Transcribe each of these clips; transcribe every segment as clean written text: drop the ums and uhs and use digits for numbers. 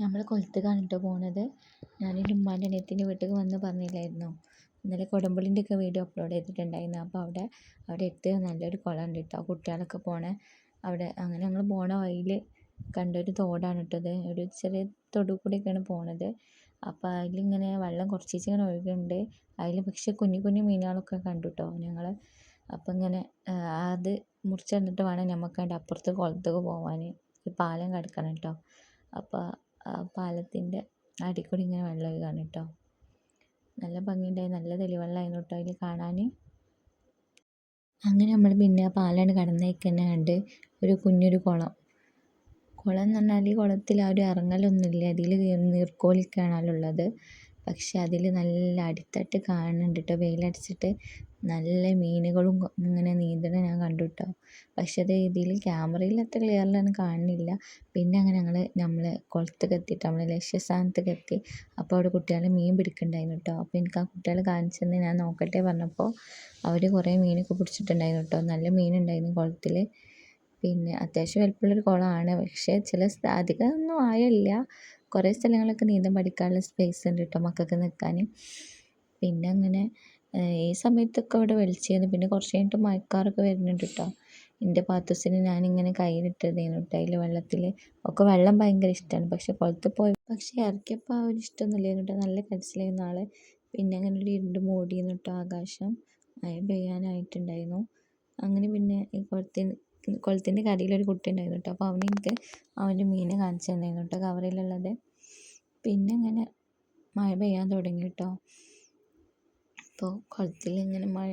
നമ്മൾ കൊളത്തുകാണ് കേട്ടോ പോണത്. ഞാനെൻ്റെ ഉമ്മാൻ്റെ അനിയത്തിൻ്റെ വീട്ടിലേക്ക് വന്ന് പറഞ്ഞില്ലായിരുന്നോ, ഇന്നലെ കൊടുമ്പുളിൻ്റെയൊക്കെ വീഡിയോ അപ്ലോഡ് ചെയ്തിട്ടുണ്ടായിരുന്നു. അപ്പോൾ അവിടെ എത്തി നല്ലൊരു കുളമുണ്ട് കേട്ടോ, കുട്ടികളൊക്കെ പോണേ അവിടെ. അങ്ങനെ ഞങ്ങൾ പോണ വഴിയിൽ കണ്ടൊരു തോടാണ് കേട്ടത്. ഒരു ചെറിയ തൊടു കൂടിയൊക്കെയാണ് പോണത്. അപ്പോൾ അതിലിങ്ങനെ വെള്ളം കുറച്ചേച്ച് ഇങ്ങനെ ഒഴുകുന്നുണ്ട്. അതിൽ പക്ഷേ കുഞ്ഞു കുഞ്ഞു മീനുകളൊക്കെ കണ്ടു കേട്ടോ ഞങ്ങൾ. അപ്പം ഇങ്ങനെ അത് മുറിച്ചെന്നിട്ട് വേണം നമുക്ക് അതിൻ്റെ അപ്പുറത്ത് കുളത്തേക്ക് പോകാൻ. ഒരു പാലം കിടക്കണം കേട്ടോ. അപ്പോൾ ആ പാലത്തിൻ്റെ അടിയിൽ കൂടി ഇങ്ങനെ വെള്ളം ഒഴുകാണ് കേട്ടോ. നല്ല ഭംഗിയുണ്ടായി, നല്ല തെളിവെള്ളമായിരുന്നു കേട്ടോ അതിൽ കാണാൻ. അങ്ങനെ നമ്മൾ പിന്നെ ആ പാലാണ് കടന്നേക്ക് തന്നെ കണ്ട് ഒരു കുഞ്ഞൊരു കുളം എന്ന് പറഞ്ഞാൽ ഈ കുളത്തിൽ ആരും ഇറങ്ങലൊന്നുമില്ല. അതിൽ നീർക്കോലിക്കാണാലുള്ളത്. പക്ഷെ അതിൽ നല്ല അടിത്തട്ട് കാണുന്നുണ്ട് കേട്ടോ. വെയിലടിച്ചിട്ട് നല്ല മീനുകളും ഇങ്ങനെ നീന്തണ ഞാൻ കണ്ടു കേട്ടോ. പക്ഷെ അത് ഇതിൽ ക്യാമറയിൽ അത്ര ക്ലിയറിലൊന്നും കാണുന്നില്ല. പിന്നെ അങ്ങനെ നമ്മൾ കുളത്തേക്ക് എത്തിയിട്ട് നമ്മൾ ലക്ഷ്യസ്ഥാനത്തേക്ക് എത്തി. അപ്പോൾ അവിടെ കുട്ടികൾ മീൻ പിടിക്കുന്നുണ്ടായിരുന്നു കേട്ടോ. അപ്പോൾ എനിക്ക് ആ കുട്ടികൾ കാണിച്ചു തന്നെ ഞാൻ നോക്കട്ടെ പറഞ്ഞപ്പോൾ അവർ കുറേ മീനൊക്കെ പിടിച്ചിട്ടുണ്ടായിരുന്നു കേട്ടോ. നല്ല മീനുണ്ടായിരുന്നു കുളത്തിൽ. പിന്നെ അത്യാവശ്യം വലിപ്പമുള്ളൊരു കുളമാണ്. പക്ഷേ അധികമൊന്നും ആഴമില്ല. കുറേ സ്ഥലങ്ങളൊക്കെ നീന്തം പഠിക്കാനുള്ള സ്പേസ് ഉണ്ട് കേട്ടോ മക്കൾക്ക് നിൽക്കാൻ. പിന്നെ അങ്ങനെ ഈ സമയത്തൊക്കെ ഇവിടെ വെളിച്ചമായിരുന്നു. പിന്നെ കുറച്ച് കഴിഞ്ഞിട്ട് മഴക്കാറൊക്കെ വരുന്നുണ്ട് കേട്ടോ. എൻ്റെ പാത്തൂസിന് ഞാനിങ്ങനെ കയ്യിലിട്ടതായിരുന്നു കേട്ടോ അതിൽ വെള്ളത്തിൽ. ഒക്കെ വെള്ളം ഭയങ്കര ഇഷ്ടമാണ്. പക്ഷെ കുളത്തിൽ പക്ഷേ ഇറക്കിയപ്പോൾ ആ ഒരു ഇഷ്ടമൊന്നുമില്ലായിരുന്നു കേട്ടോ. നല്ല കരച്ചിലായിരുന്നു ആൾ. പിന്നെ അങ്ങനെ ഒരു ഇരുണ്ട് മൂടിയിരുന്നു കേട്ടോ ആകാശം. മഴ പെയ്യാനായിട്ടുണ്ടായിരുന്നു. അങ്ങനെ പിന്നെ ഈ കുളത്തിൻ്റെ കരയിലൊരു കുട്ടി ഉണ്ടായിരുന്നു കേട്ടോ. അപ്പോൾ എനിക്ക് അവൻ്റെ മീനെ കാണിച്ചു തന്നായിരുന്നു കേട്ടോ കവറിലുള്ളത്. പിന്നെ ഇങ്ങനെ മഴ പെയ്യാൻ തുടങ്ങി കേട്ടോ. അപ്പോൾ കുളത്തിൽ ഇങ്ങനെ മഴ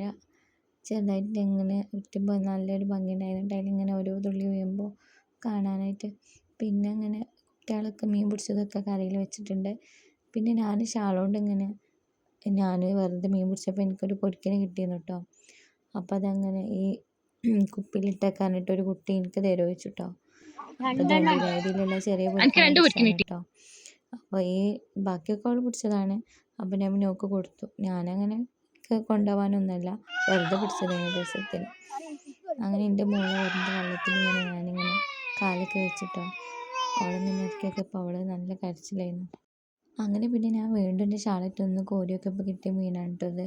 ചെറുതായിട്ട് ഇങ്ങനെ ഉറ്റുമ്പോൾ നല്ലൊരു ഭംഗി ഉണ്ടായിരുന്നു. അതിലിങ്ങനെ ഓരോ തുള്ളി വീഴുമ്പോൾ കാണാനായിട്ട്. പിന്നെ അങ്ങനെ കുട്ടികളൊക്കെ മീൻ പിടിച്ചതൊക്കെ കരയിൽ വെച്ചിട്ടുണ്ട്. പിന്നെ ഞാൻ ഷാളുകൊണ്ട് ഇങ്ങനെ ഞാൻ വെറുതെ മീൻ പിടിച്ചപ്പോൾ എനിക്കൊരു പൊരിക്കിനെ കിട്ടിയിരുന്നു കേട്ടോ. അപ്പോൾ അതങ്ങനെ ഈ കുപ്പിയിലിട്ടേക്കാനിട്ട് ഒരു കുട്ടി എനിക്ക് തരുമോ ചോദിച്ചു കേട്ടോ. അപ്പോൾ ഇതിലുള്ള ചെറിയ പൊരിക്കിനെ പിടിച്ചതാണ് കേട്ടോ. അപ്പോൾ ഈ ബാക്കിയൊക്കെ അവൾ പിടിച്ചതാണ്. അപ്പോൾ ഞാൻ നോക്ക് കൊടുത്തു. ഞാനങ്ങനെ കൊണ്ടുപോകാനൊന്നുമല്ല, വെറുതെ പിടിച്ചതാണ് രസത്തിന്. അങ്ങനെ എൻ്റെ മോളെ വരുന്ന വെള്ളത്തിൽ ഞാനിങ്ങനെ കാലൊക്കെ വെച്ചിട്ടോ അവളിങ്ങനെ ഇറക്കിയൊക്കെ അവൾ നല്ല കരച്ചിലായിരുന്നു. അങ്ങനെ പിന്നെ ഞാൻ വീണ്ടും എൻ്റെ ഷാളിട്ടൊന്ന് കോരിയൊക്കെ ഇപ്പോൾ കിട്ടിയ മീനാണ് കേട്ടോ അത്.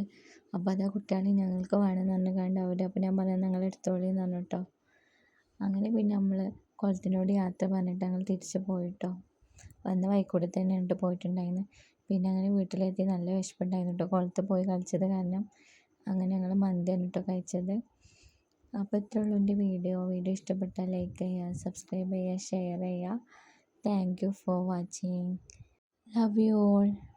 അപ്പോൾ അത് ആ കുട്ടികളെ ഞങ്ങൾക്ക് വേണമെന്ന് പറഞ്ഞു കണ്ട് അപ്പോൾ ഞാൻ പറഞ്ഞു ഞങ്ങൾ എടുത്തോളിയെന്ന് പറഞ്ഞു കേട്ടോ. അങ്ങനെ പിന്നെ നമ്മൾ കുളത്തിനോട് യാത്ര പറഞ്ഞിട്ട് ഞങ്ങൾ തിരിച്ച് പോയിട്ടോ. വന്ന വഴിക്കൂടെ തന്നെ ഇട്ട് പോയിട്ടുണ്ടായിരുന്നു. പിന്നെ അങ്ങനെ വീട്ടിലെത്തി നല്ല വിശപ്പുണ്ടായിരുന്നു കേട്ടോ കുളത്തിൽ പോയി കളിച്ചത് കാരണം. അങ്ങനെ ഞങ്ങൾ മന്തിയാണ് കേട്ടോ കഴിച്ചത്. അപ്പോൾ ഇത്രയേ ഉള്ളൂ എൻ്റെ വീഡിയോ ഇഷ്ടപ്പെട്ടാൽ ലൈക്ക് ചെയ്യുക, സബ്സ്ക്രൈബ് ചെയ്യുക, ഷെയർ ചെയ്യുക. Thank you for watching. Love you all.